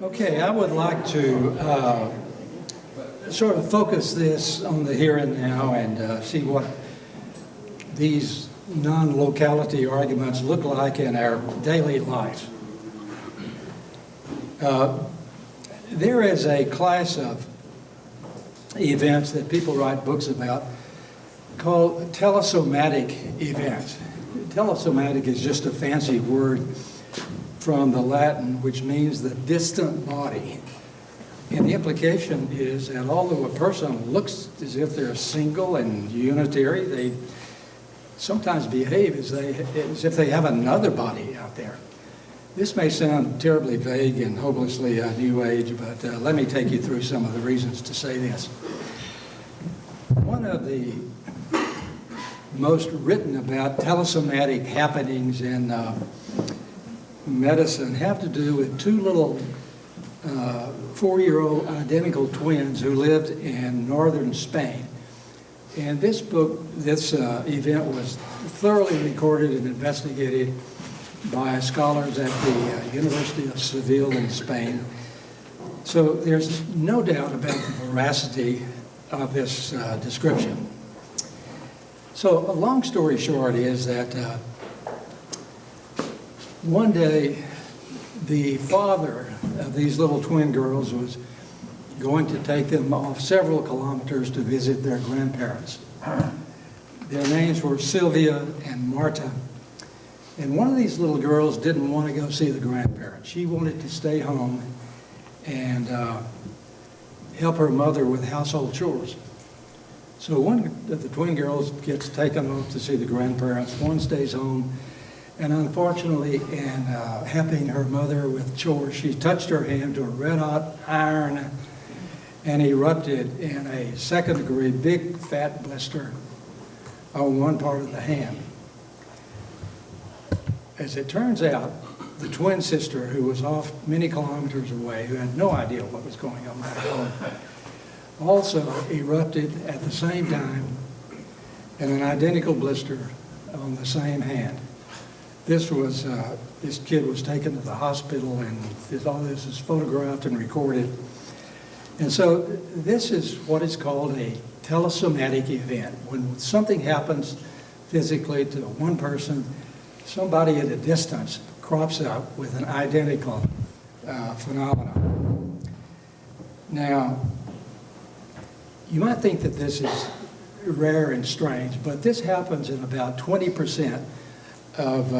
Okay, I would like to sort of focus this on the here and now and see what these non-locality arguments look like in our daily life. There is a class of events that people write books about called telesomatic events. Telesomatic is just a fancy word from the Latin, which means the distant body. And the implication is that although a person looks as if they're single and unitary, they sometimes behave as if they have another body out there. This may sound terribly vague and hopelessly New Age, but let me take you through some of the reasons to say this. One of the most written about telesomatic happenings in medicine have to do with two little 4-year-old identical twins who lived in northern Spain. And this event was thoroughly recorded and investigated by scholars at the University of Seville in Spain. So there's no doubt about the veracity of this description. So a long story short is that one day the father of these little twin girls was going to take them off several kilometers to visit their grandparents. Their names were Sylvia and Marta. And one of these little girls didn't want to go see the grandparents. She wanted to stay home and help her mother with household chores. So one of the twin girls gets taken off to see the grandparents. One stays home. And unfortunately, in helping her mother with chores, she touched her hand to a red-hot iron and erupted in a second-degree big fat blister on one part of the hand. As it turns out, the twin sister, who was off many kilometers away, who had no idea what was going on at home, also erupted at the same time in an identical blister on the same hand. This kid was taken to the hospital, and all this is photographed and recorded. And so this is what is called a telesomatic event. When something happens physically to one person, somebody at a distance crops up with an identical phenomenon. Now, you might think that this is rare and strange, but this happens in about 20% of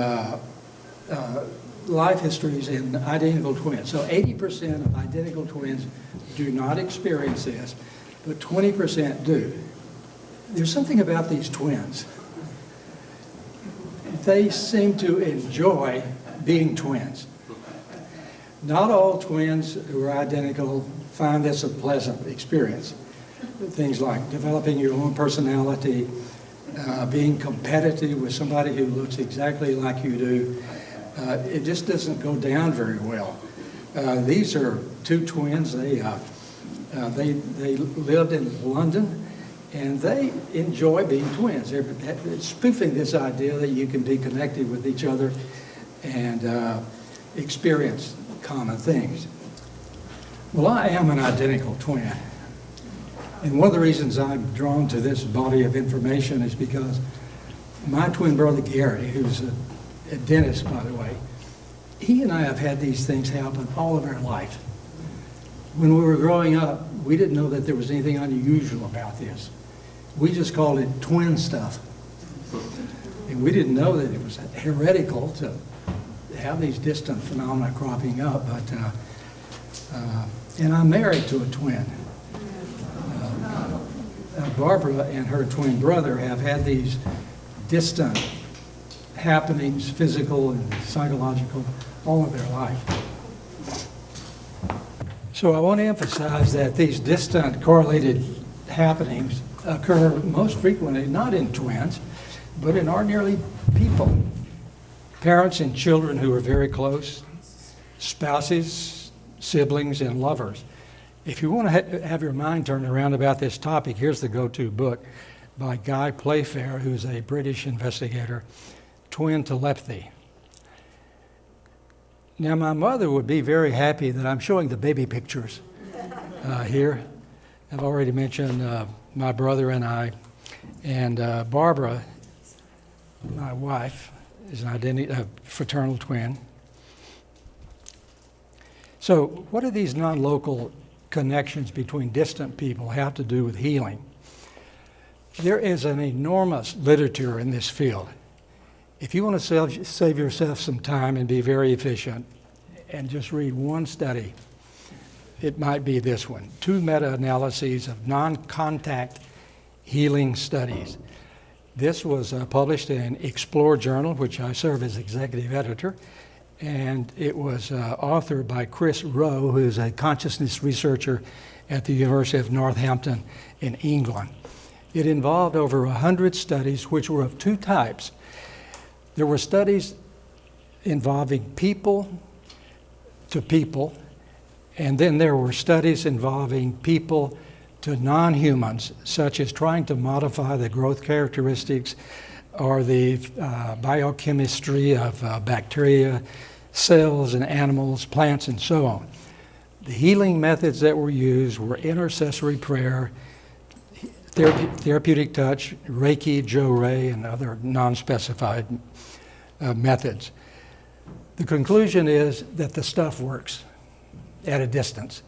life histories in identical twins. So 80% of identical twins do not experience this, but 20% do. There's something about these twins. They seem to enjoy being twins. Not all twins who are identical find this a pleasant experience. Things like developing your own personality, being competitive with somebody who looks exactly like you do, it just doesn't go down very well. These are two twins. They lived in London, and they enjoy being twins. They're spoofing this idea that you can be connected with each other and experience common things. Well, I am an identical twin. And one of the reasons I'm drawn to this body of information is because my twin brother Gary, who's a dentist, by the way, he and I have had these things happen all of our life. When we were growing up, we didn't know that there was anything unusual about this. We just called it twin stuff. And we didn't know that it was heretical to have these distant phenomena cropping up. And I'm married to a twin. Barbara and her twin brother have had these distant happenings, physical and psychological, all of their life. So I want to emphasize that these distant correlated happenings occur most frequently not in twins, but in ordinary people. Parents and children who are very close, spouses, siblings, and lovers. If you want to have your mind turned around about this topic, here's the go-to book by Guy Playfair, who's a British investigator, Twin Telepathy. Now, my mother would be very happy that I'm showing the baby pictures here. I've already mentioned my brother and I, and Barbara, my wife, is a fraternal twin. So what do these non-local connections between distant people have to do with healing? There is an enormous literature in this field. If you want to save yourself some time and be very efficient and just read one study, it might be this one. 2 meta-analyses of non-contact healing studies. This was published in Explore Journal, which I serve as executive editor, and it was authored by Chris Rowe, who is a consciousness researcher at the University of Northampton in England. It involved over 100 studies, which were of 2 types. There were studies involving people to people, and then there were studies involving people to non-humans, such as trying to modify the growth characteristics or the biochemistry of bacteria, cells and animals, plants, and so on. The healing methods that were used were intercessory prayer, therapeutic touch, Reiki, Jo-Ray, and other non-specified methods. The conclusion is that the stuff works at a distance,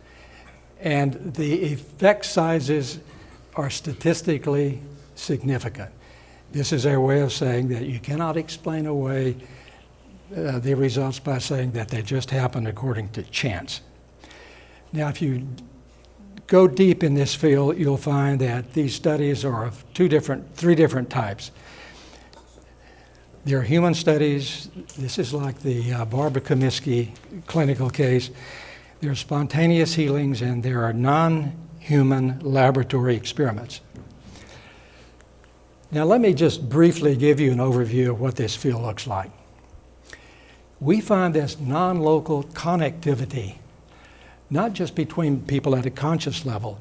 and the effect sizes are statistically significant. This is our way of saying that you cannot explain away the results by saying that they just happen according to chance. Now, if you go deep in this field, you'll find that these studies are of 3 different types. There are human studies. This is like the Barbara Comiskey clinical case. There are spontaneous healings, and there are non-human laboratory experiments. Now, let me just briefly give you an overview of what this field looks like. We find this non-local connectivity, not just between people at a conscious level,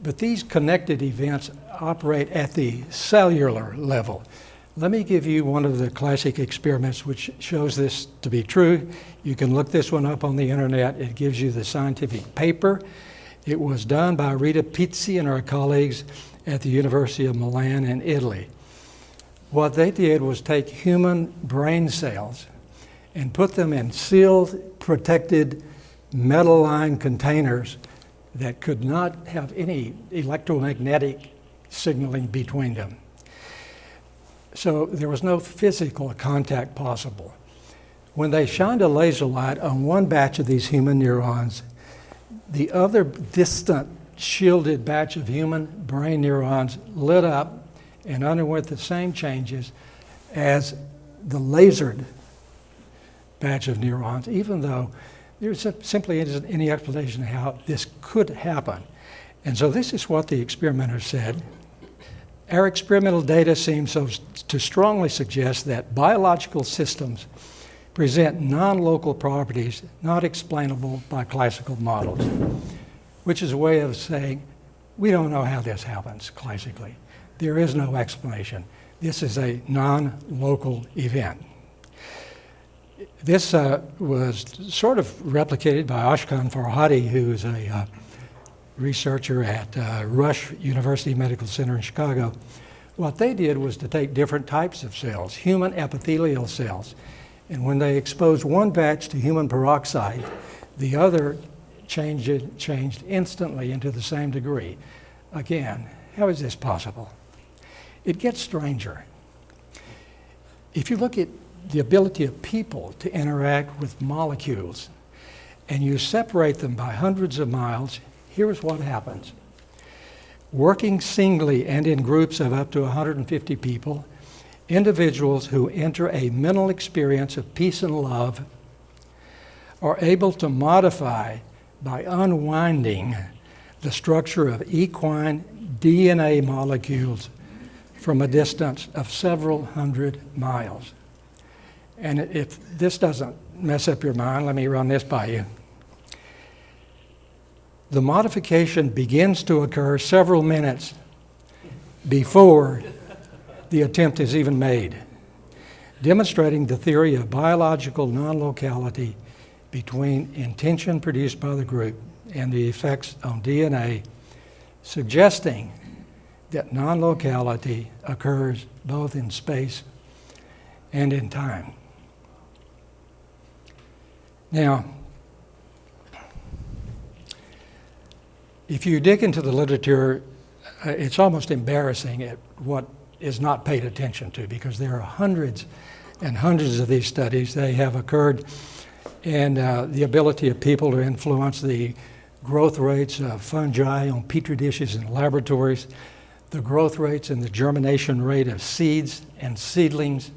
but these connected events operate at the cellular level. Let me give you one of the classic experiments which shows this to be true. You can look this one up on the internet. It gives you the scientific paper. It was done by Rita Pizzi and her colleagues at the University of Milan in Italy. What they did was take human brain cells and put them in sealed, protected, metal-lined containers that could not have any electromagnetic signaling between them. So there was no physical contact possible. When they shined a laser light on one batch of these human neurons, the other distant shielded batch of human brain neurons lit up and underwent the same changes as the lasered batch of neurons, even though there simply isn't any explanation how this could happen. And so this is what the experimenters said. Our experimental data seems to strongly suggest that biological systems present non-local properties not explainable by classical models, which is a way of saying, we don't know how this happens classically. There is no explanation. This is a non-local event. This was sort of replicated by Ashkan Farhadi, who is a researcher at Rush University Medical Center in Chicago. What they did was to take different types of cells, human epithelial cells, and when they exposed one batch to human peroxide, the other changed instantly into the same degree. Again, how is this possible? It gets stranger. If you look at the ability of people to interact with molecules and you separate them by hundreds of miles, here's what happens. Working singly and in groups of up to 150 people, individuals who enter a mental experience of peace and love are able to modify by unwinding the structure of equine DNA molecules from a distance of several hundred miles. And if this doesn't mess up your mind, let me run this by you. The modification begins to occur several minutes before the attempt is even made, demonstrating the theory of biological non-locality between intention produced by the group and the effects on DNA, suggesting that non-locality occurs both in space and in time. Now, if you dig into the literature, it's almost embarrassing at what is not paid attention to, because there are hundreds and hundreds of these studies. They have occurred, and the ability of people to influence the growth rates of fungi on petri dishes in laboratories, the growth rates and the germination rate of seeds and seedlings,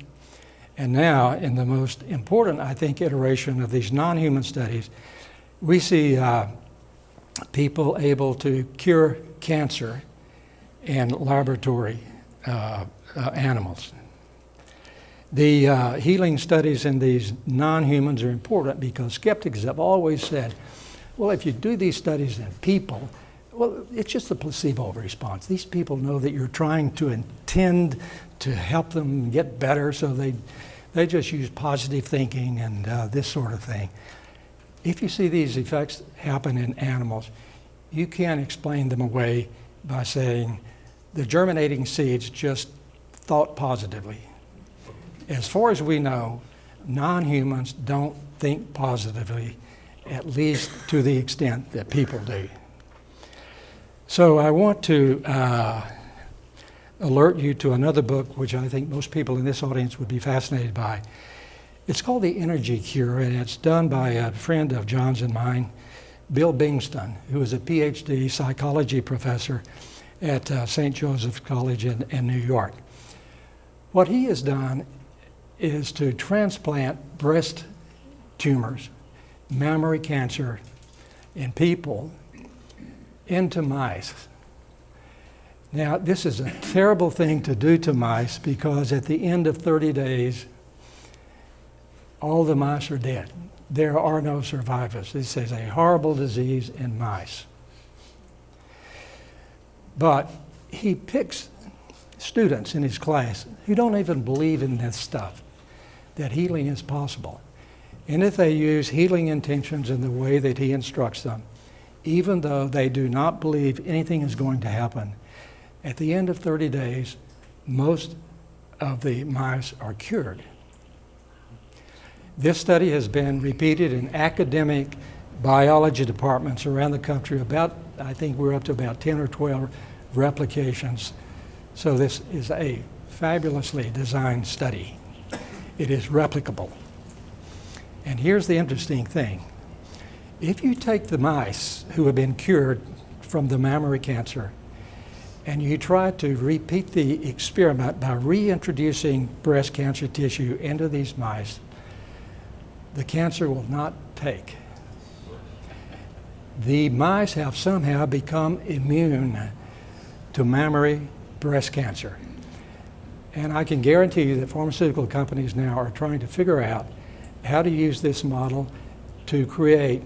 and now in the most important, I think, iteration of these non-human studies, we see people able to cure cancer in laboratory animals. The healing studies in these non-humans are important because skeptics have always said, well, if you do these studies in people, well, it's just a placebo response. These people know that you're trying to intend to help them get better, so they just use positive thinking and this sort of thing. If you see these effects happen in animals, you can't explain them away by saying the germinating seeds just thought positively. As far as we know, non-humans don't think positively, at least to the extent that people do. So I want to alert you to another book, which I think most people in this audience would be fascinated by. It's called The Energy Cure, and it's done by a friend of John's and mine, Bill Bingston, who is a PhD psychology professor at St. Joseph's College in New York. What he has done is to transplant breast tumors, mammary cancer in people, into mice. Now, this is a terrible thing to do to mice, because at the end of 30 days, all the mice are dead. There are no survivors. This is a horrible disease in mice. But he picks students in his class who don't even believe in this stuff, that healing is possible. And if they use healing intentions in the way that he instructs them, even though they do not believe anything is going to happen, at the end of 30 days, most of the mice are cured. This study has been repeated in academic biology departments around the country. I think we're up to about 10 or 12 replications. So this is a fabulously designed study. It is replicable. And here's the interesting thing. If you take the mice who have been cured from the mammary cancer and you try to repeat the experiment by reintroducing breast cancer tissue into these mice, the cancer will not take. The mice have somehow become immune to mammary breast cancer. And I can guarantee you that pharmaceutical companies now are trying to figure out how to use this model to create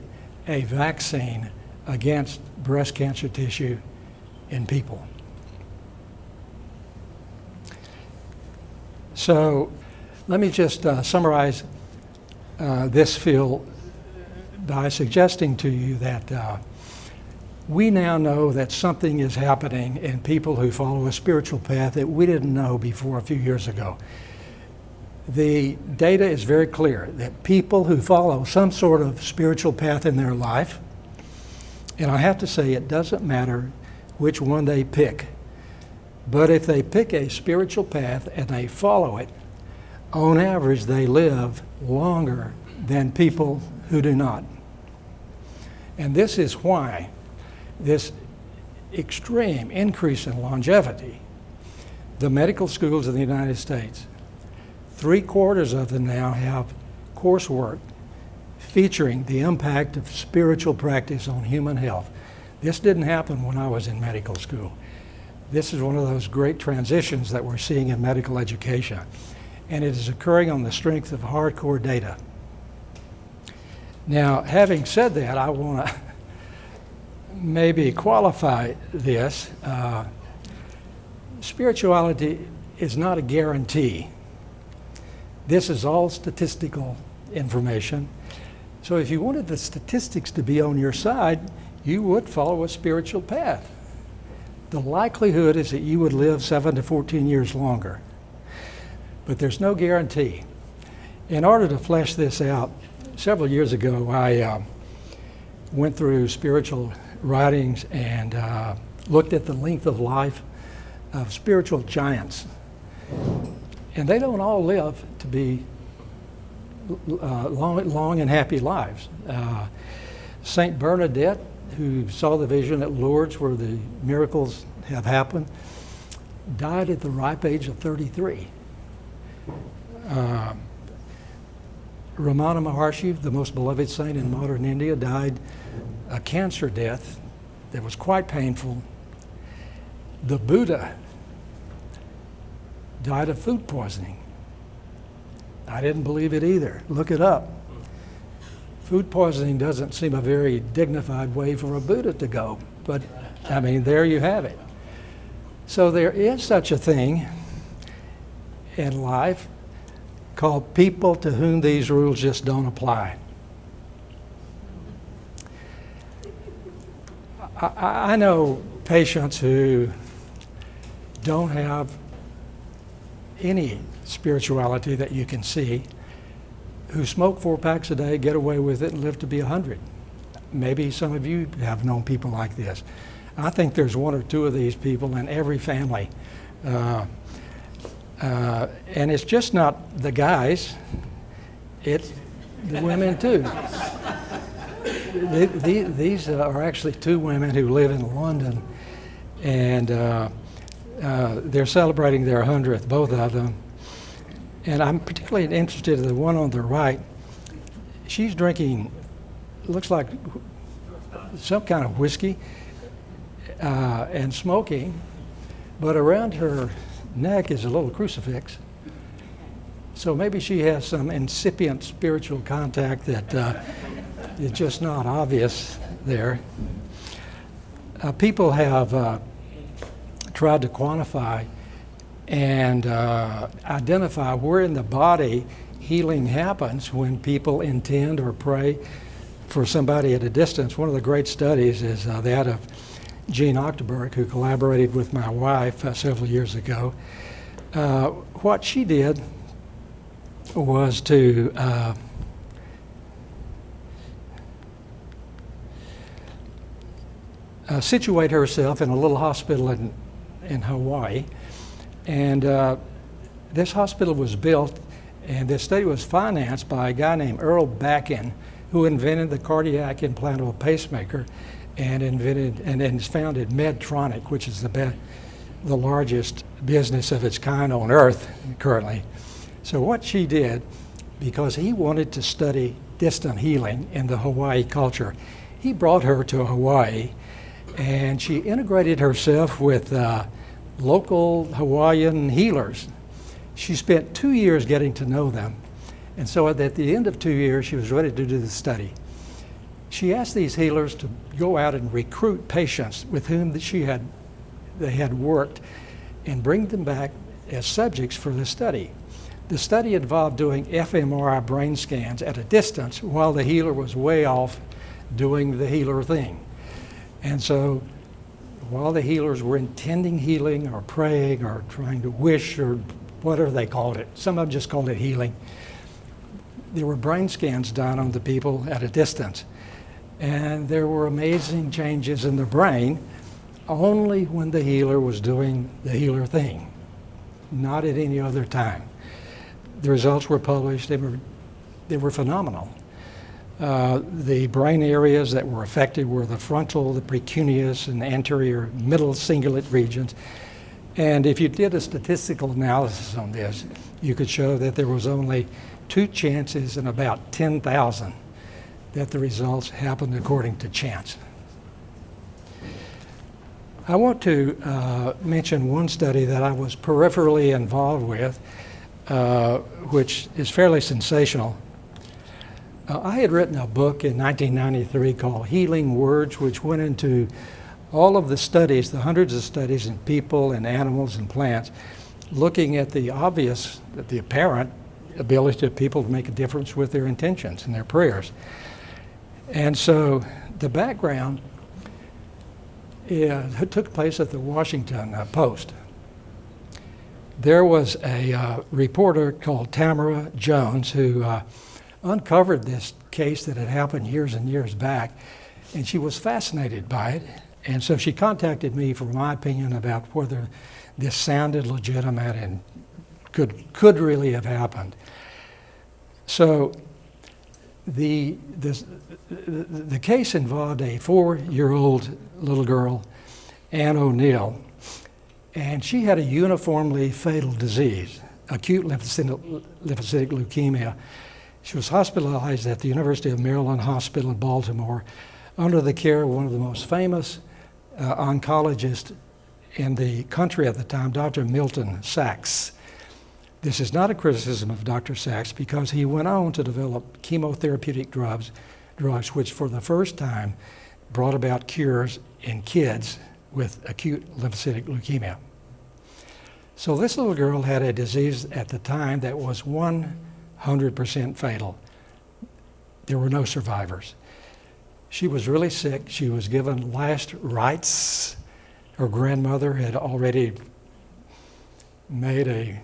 a vaccine against breast cancer tissue in people. So let me just summarize this field by suggesting to you that we now know that something is happening in people who follow a spiritual path that we didn't know before a few years ago. The data is very clear that people who follow some sort of spiritual path in their life, and I have to say it doesn't matter which one they pick, but if they pick a spiritual path and they follow it, on average they live longer than people who do not. And this is why this extreme increase in longevity, the medical schools in the United States, 3/4 of them now have coursework featuring the impact of spiritual practice on human health. This didn't happen when I was in medical school. This is one of those great transitions that we're seeing in medical education, and it is occurring on the strength of hardcore data. Now, having said that, I want to maybe qualify this. Spirituality is not a guarantee. This is all statistical information. So if you wanted the statistics to be on your side, you would follow a spiritual path. The likelihood is that you would live 7 to 14 years longer. But there's no guarantee. In order to flesh this out, several years ago, I went through spiritual writings and looked at the length of life of spiritual giants. And they don't all live to be long and happy lives. Saint Bernadette, who saw the vision at Lourdes where the miracles have happened, died at the ripe age of 33. Ramana Maharshi, the most beloved saint in modern India, died a cancer death that was quite painful. The Buddha died of food poisoning. I didn't believe it either. Look it up. Food poisoning doesn't seem a very dignified way for a Buddha to go, but I mean, there you have it. So there is such a thing in life called people to whom these rules just don't apply. I know patients who don't have any spirituality that you can see, who smoke 4 packs a day, get away with it, and live to be 100. Maybe some of you have known people like this. I think there's 1 or 2 of these people in every family. And it's just not the guys, it's the women too. These are actually 2 women who live in London, and they're celebrating their 100th, both of them. And I'm particularly interested in the one on the right. She's drinking, looks like some kind of whiskey, and smoking, but around her neck is a little crucifix. So maybe she has some incipient spiritual contact that is just not obvious there. People have tried to quantify and identify where in the body healing happens when people intend or pray for somebody at a distance. One of the great studies is that of Jean Octoberg, who collaborated with my wife several years ago. What she did was to situate herself in a little hospital in Hawaii. And this hospital was built, and this study was financed by a guy named Earl Backin, who invented the cardiac implantable pacemaker and founded Medtronic, which is the largest business of its kind on earth currently. So what she did, because he wanted to study distant healing in the Hawaii culture, he brought her to Hawaii, and she integrated herself with local Hawaiian healers. She spent 2 years getting to know them, and so at the end of 2 years, she was ready to do the study. She asked these healers to go out and recruit patients with whom they had worked and bring them back as subjects for the study. The study involved doing fMRI brain scans at a distance while the healer was way off doing the healer thing. And so while the healers were intending healing or praying or trying to wish or whatever they called it, some of them just called it healing, there were brain scans done on the people at a distance. And there were amazing changes in the brain only when the healer was doing the healer thing, not at any other time. The results were published. They were phenomenal. The brain areas that were affected were the frontal, the precuneus, and the anterior middle cingulate regions. And if you did a statistical analysis on this, you could show that there was only 2 chances in about 10,000 that the results happened according to chance. I want to mention one study that I was peripherally involved with, which is fairly sensational. I had written a book in 1993 called Healing Words, which went into all of the studies, the hundreds of studies in people and animals and plants, looking at the apparent ability of people to make a difference with their intentions and their prayers. And so the background took place at the Washington Post. There was a reporter called Tamara Jones who uncovered this case that had happened years and years back, and she was fascinated by it. And so she contacted me for my opinion about whether this sounded legitimate and could really have happened. So the case involved a 4-year-old little girl, Ann O'Neill, and she had a uniformly fatal disease, acute lymphocytic leukemia. She was hospitalized at the University of Maryland Hospital in Baltimore under the care of one of the most famous oncologists in the country at the time, Dr. Milton Sachs. This is not a criticism of Dr. Sachs because he went on to develop chemotherapeutic drugs which for the first time brought about cures in kids with acute lymphocytic leukemia. So this little girl had a disease at the time that was 100% fatal. There were no survivors. She was really sick. She was given last rites. Her grandmother had already made a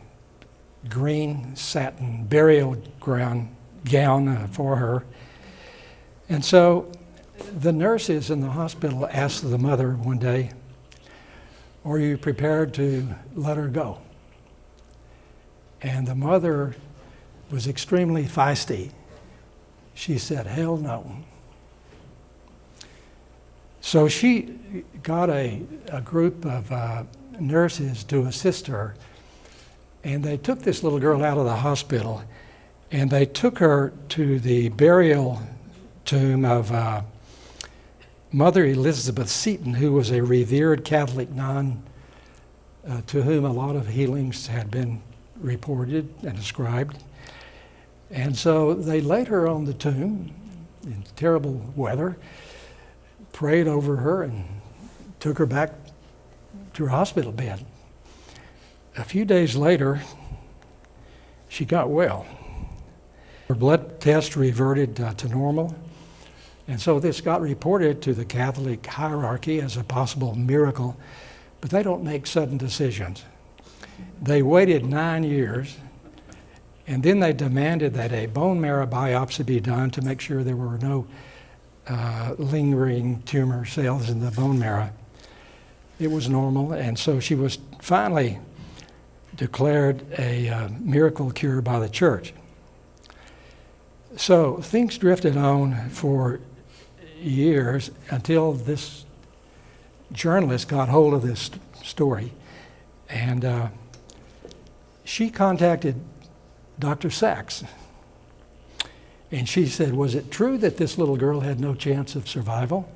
green satin burial gown for her. And so the nurses in the hospital asked the mother one day, "Are you prepared to let her go?" And the mother was extremely feisty. She said, "Hell no." So she got a group of nurses to assist her, and they took this little girl out of the hospital, and they took her to the burial tomb of Mother Elizabeth Seton, who was a revered Catholic nun to whom a lot of healings had been reported and ascribed. And so they laid her on the tomb in terrible weather, prayed over her, and took her back to her hospital bed. A few days later, she got well. Her blood test reverted to normal, and so this got reported to the Catholic hierarchy as a possible miracle, but they don't make sudden decisions. They waited 9 years, and then they demanded that a bone marrow biopsy be done to make sure there were no lingering tumor cells in the bone marrow. It was normal, and so she was finally declared a miracle cure by the church. So things drifted on for years until this journalist got hold of this story, and she contacted Dr. Sachs. And she said, "Was it true that this little girl had no chance of survival?"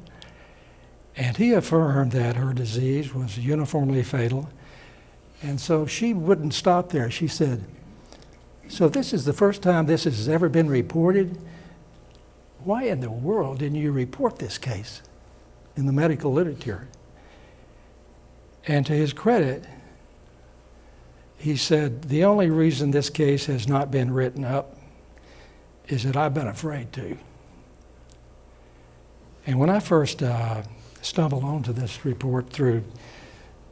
And he affirmed that her disease was uniformly fatal. And so she wouldn't stop there. She said, "So this is the first time this has ever been reported? Why in the world didn't you report this case in the medical literature?" And to his credit, he said, "The only reason this case has not been written up is that I've been afraid to." And when I first stumbled onto this report through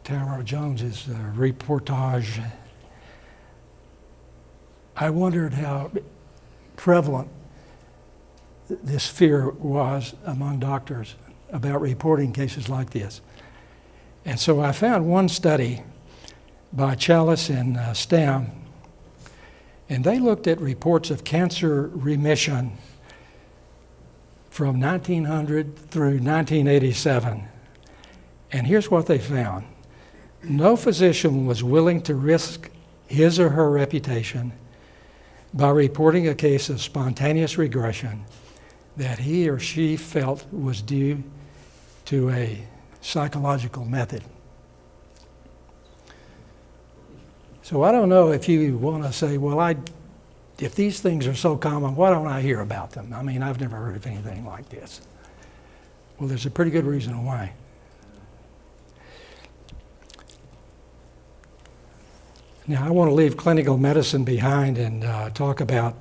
Tamara Jones's reportage, I wondered how prevalent this fear was among doctors about reporting cases like this. And so I found one study by Chalice and Stam, and they looked at reports of cancer remission from 1900 through 1987. And here's what they found. No physician was willing to risk his or her reputation by reporting a case of spontaneous regression that he or she felt was due to a psychological method. So I don't know if you want to say, well, if these things are so common, why don't I hear about them? I mean, I've never heard of anything like this. Well, there's a pretty good reason why. Now, I want to leave clinical medicine behind and talk about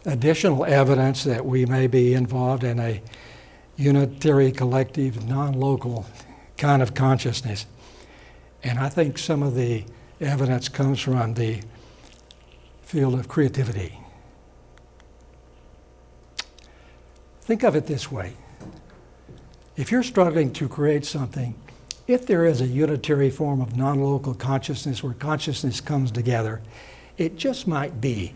additional evidence that we may be involved in a unitary, collective, non-local kind of consciousness. And I think some of the evidence comes from the field of creativity. Think of it this way. If you're struggling to create something, if there is a unitary form of non-local consciousness where consciousness comes together, it just might be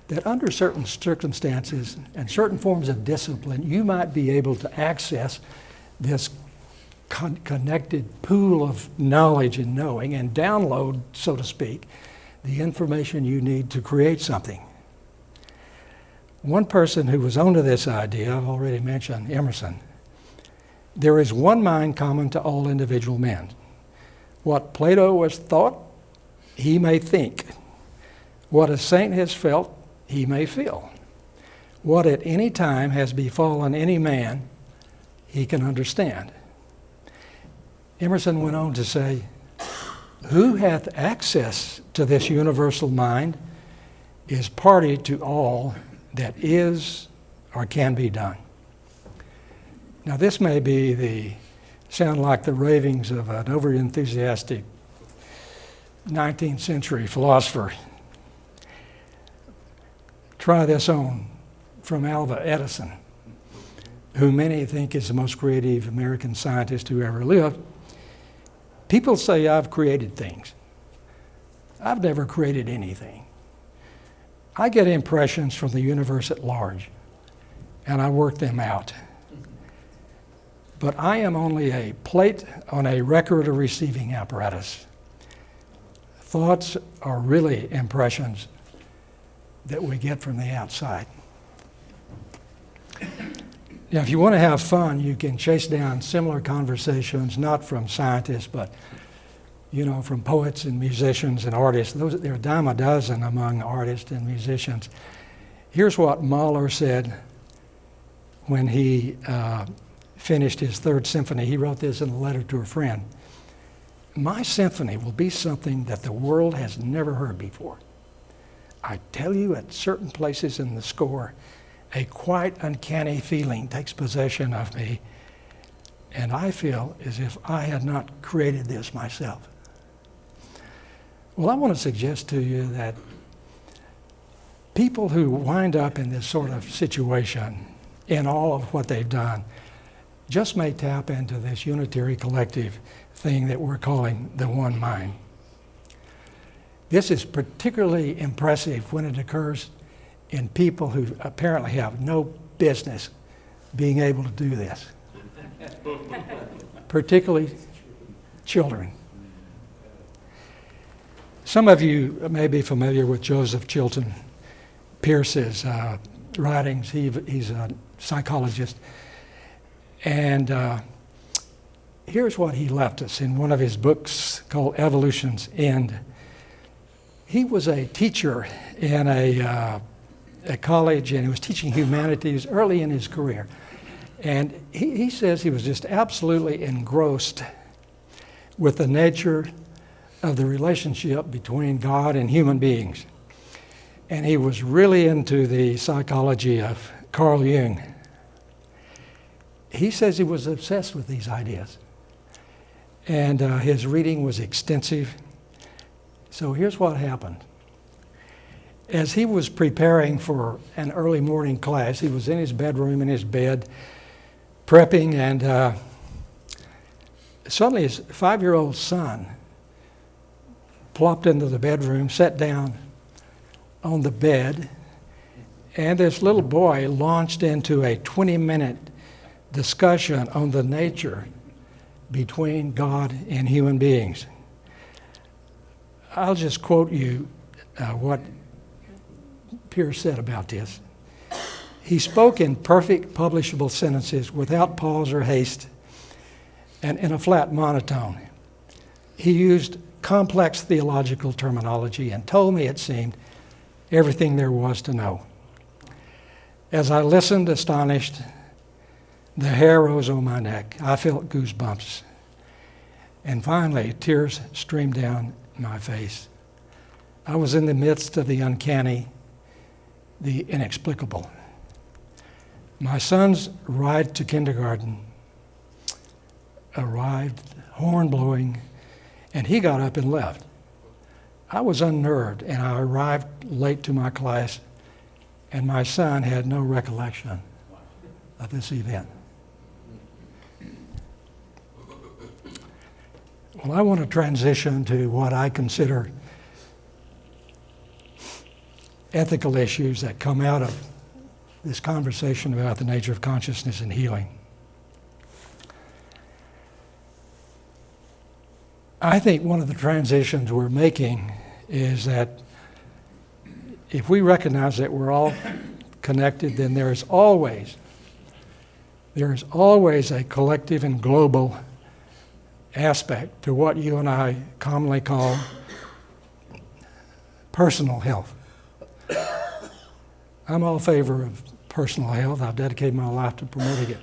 that under certain circumstances and certain forms of discipline, you might be able to access this connected pool of knowledge and knowing and download, so to speak, the information you need to create something. One person who was onto this idea, I've already mentioned Emerson. There is one mind common to all individual men. What Plato has thought, he may think. What a saint has felt, he may feel. What at any time has befallen any man, he can understand. Emerson went on to say, who hath access to this universal mind is party to all that is or can be done. Now this may sound like the ravings of an overenthusiastic 19th century philosopher. Try this on from Alva Edison, who many think is the most creative American scientist who ever lived. People say I've created things. I've never created anything. I get impressions from the universe at large, and I work them out. But I am only a plate on a record or receiving apparatus. Thoughts are really impressions that we get from the outside. Now, if you want to have fun, you can chase down similar conversations, not from scientists, but from poets and musicians and artists. There are a dime a dozen among artists and musicians. Here's what Mahler said when he finished his third symphony. He wrote this in a letter to a friend. My symphony will be something that the world has never heard before. I tell you, at certain places in the score, a quite uncanny feeling takes possession of me, and I feel as if I had not created this myself. Well, I want to suggest to you that people who wind up in this sort of situation, in all of what they've done, just may tap into this unitary collective thing that we're calling the one mind. This is particularly impressive when it occurs in people who apparently have no business being able to do this, particularly children. Some of you may be familiar with Joseph Chilton Pearce's writings. He's a psychologist. And here's what he left us in one of his books called Evolution's End. He was a teacher in a college, and he was teaching humanities early in his career. And he says he was just absolutely engrossed with the nature of the relationship between God and human beings. And he was really into the psychology of Carl Jung. He says he was obsessed with these ideas. And his reading was extensive. So here's what happened. As he was preparing for an early morning class, he was in his bedroom, in his bed, prepping, and suddenly his 5-year-old son plopped into the bedroom, sat down on the bed, and this little boy launched into a 20-minute discussion on the nature between God and human beings. I'll just quote you what Pierce said about this. He spoke in perfect publishable sentences without pause or haste and in a flat monotone. He used complex theological terminology and told me, it seemed, everything there was to know. As I listened, astonished, the hair rose on my neck. I felt goosebumps. And finally, tears streamed down my face. I was in the midst of the uncanny, the inexplicable. My son's ride to kindergarten arrived, horn blowing, and he got up and left. I was unnerved, and I arrived late to my class, and my son had no recollection of this event. Well, I want to transition to what I consider ethical issues that come out of this conversation about the nature of consciousness and healing. I think one of the transitions we're making is that if we recognize that we're all connected, then there is always a collective and global aspect to what you and I commonly call personal health. I'm all in favor of personal health. I've dedicated my life to promoting it.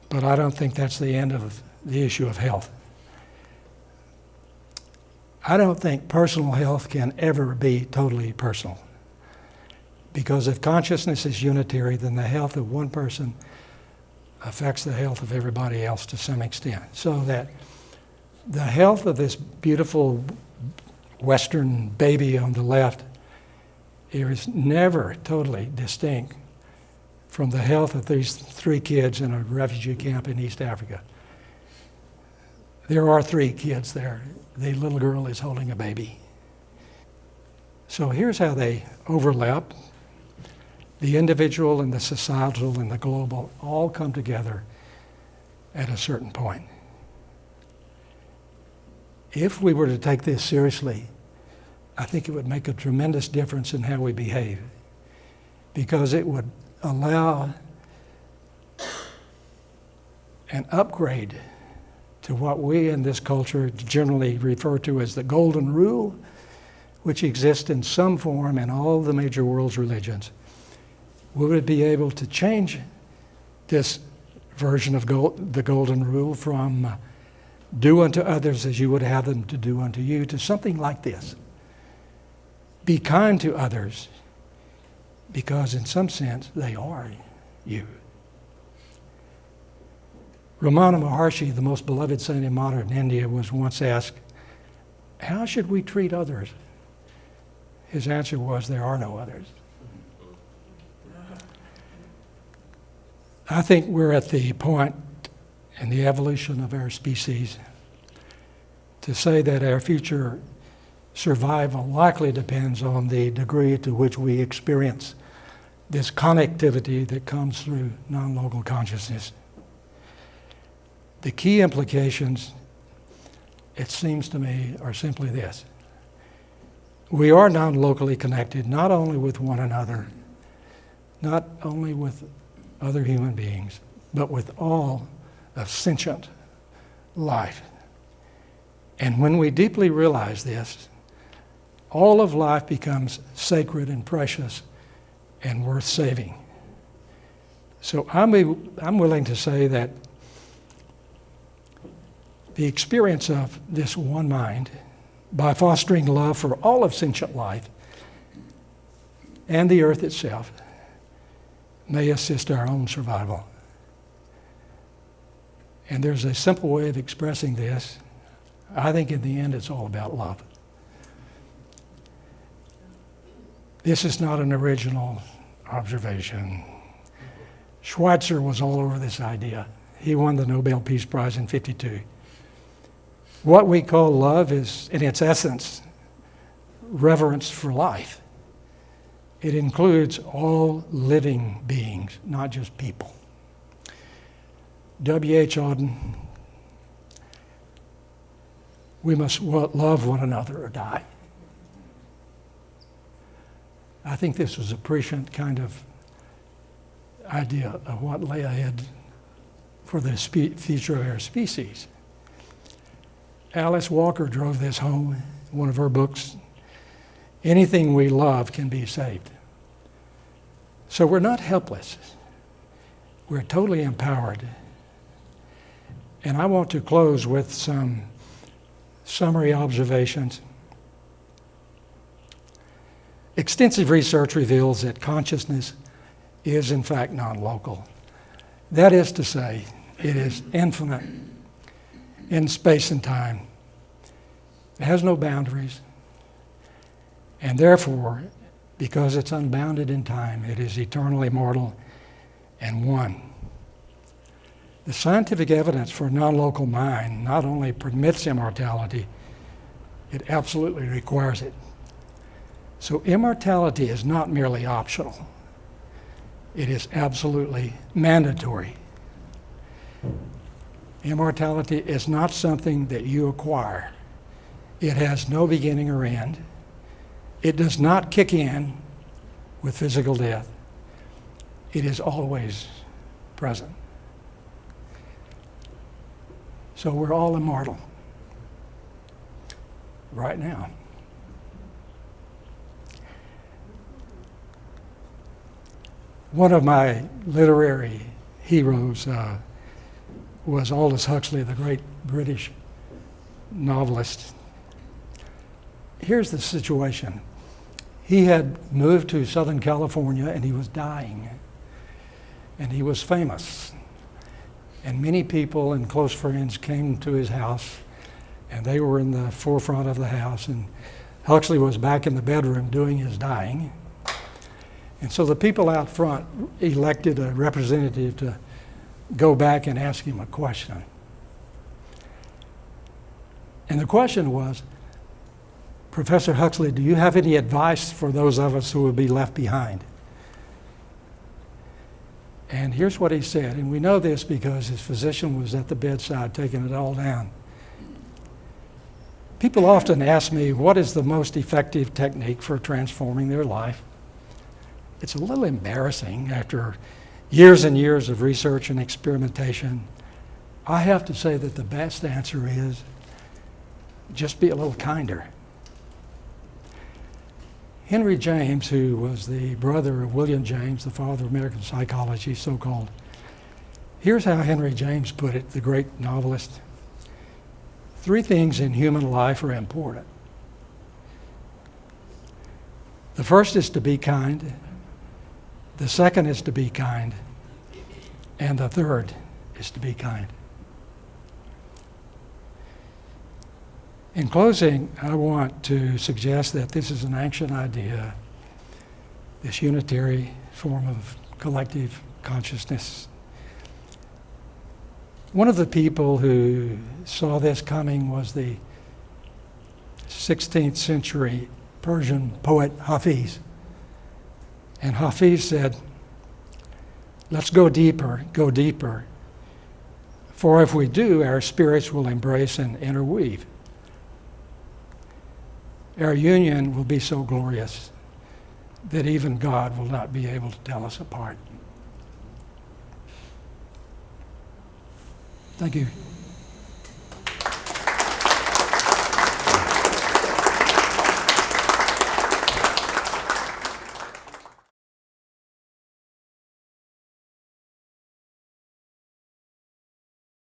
But I don't think that's the end of the issue of health. I don't think personal health can ever be totally personal. Because if consciousness is unitary, then the health of one person affects the health of everybody else to some extent. So that the health of this beautiful Western baby on the left is never totally distinct from the health of these 3 kids in a refugee camp in East Africa. There are 3 kids there. The little girl is holding a baby. So here's how they overlap. The individual and the societal and the global all come together at a certain point. If we were to take this seriously, I think it would make a tremendous difference in how we behave, because it would allow an upgrade to what we in this culture generally refer to as the golden rule, which exists in some form in all the major world's religions. We would be able to change this version of the golden rule from do unto others as you would have them to do unto you to something like this. Be kind to others, because in some sense they are you. Ramana Maharshi, the most beloved saint in modern India, was once asked, how should we treat others? His answer was, there are no others. I think we're at the point in the evolution of our species to say that our future survival likely depends on the degree to which we experience this connectivity that comes through non-local consciousness. The key implications, it seems to me, are simply this. We are non-locally connected, not only with one another, not only with other human beings, but with all of sentient life. And when we deeply realize this, all of life becomes sacred and precious and worth saving. So I'm willing to say that the experience of this one mind, by fostering love for all of sentient life and the earth itself, may assist our own survival. And there's a simple way of expressing this. I think in the end it's all about love. This is not an original observation. Schweitzer was all over this idea. He won the Nobel Peace Prize in '52. What we call love is, in its essence, reverence for life. It includes all living beings, not just people. W.H. Auden, we must love one another or die. I think this was a prescient kind of idea of what lay ahead for the future of our species. Alice Walker drove this home in one of her books. Anything we love can be saved. So we're not helpless. We're totally empowered. And I want to close with some summary observations. extensive research reveals that consciousness is in fact non-local. That is to say, it is infinite in space and time. It has no boundaries, and therefore, because it's unbounded in time, it is eternally immortal and one. The scientific evidence for a non-local mind not only permits immortality, it absolutely requires it. So immortality is not merely optional. It is absolutely mandatory. Immortality is not something that you acquire. It has no beginning or end. It does not kick in with physical death. It is always present. So we're all immortal right now. One of my literary heroes was Aldous Huxley, the great British novelist. Here's the situation. He had moved to Southern California and he was dying. And he was famous. And many people and close friends came to his house, and they were in the forefront of the house, and Huxley was back in the bedroom doing his dying. And so the people out front elected a representative to go back and ask him a question. And the question was, Professor Huxley, do you have any advice for those of us who will be left behind? And here's what he said, and we know this because his physician was at the bedside taking it all down. People often ask me, what is the most effective technique for transforming their life? It's a little embarrassing after years and years of research and experimentation. I have to say that the best answer is just be a little kinder. Henry James, who was the brother of William James, the father of American psychology, so-called, here's how Henry James put it, the great novelist. 3 things in human life are important. The first is to be kind. The second is to be kind. And the third is to be kind. In closing, I want to suggest that this is an ancient idea, this unitary form of collective consciousness. One of the people who saw this coming was the 16th century Persian poet Hafiz. And Hafiz said, let's go deeper, for if we do, our spirits will embrace and interweave. Our union will be so glorious that even God will not be able to tell us apart. Thank you.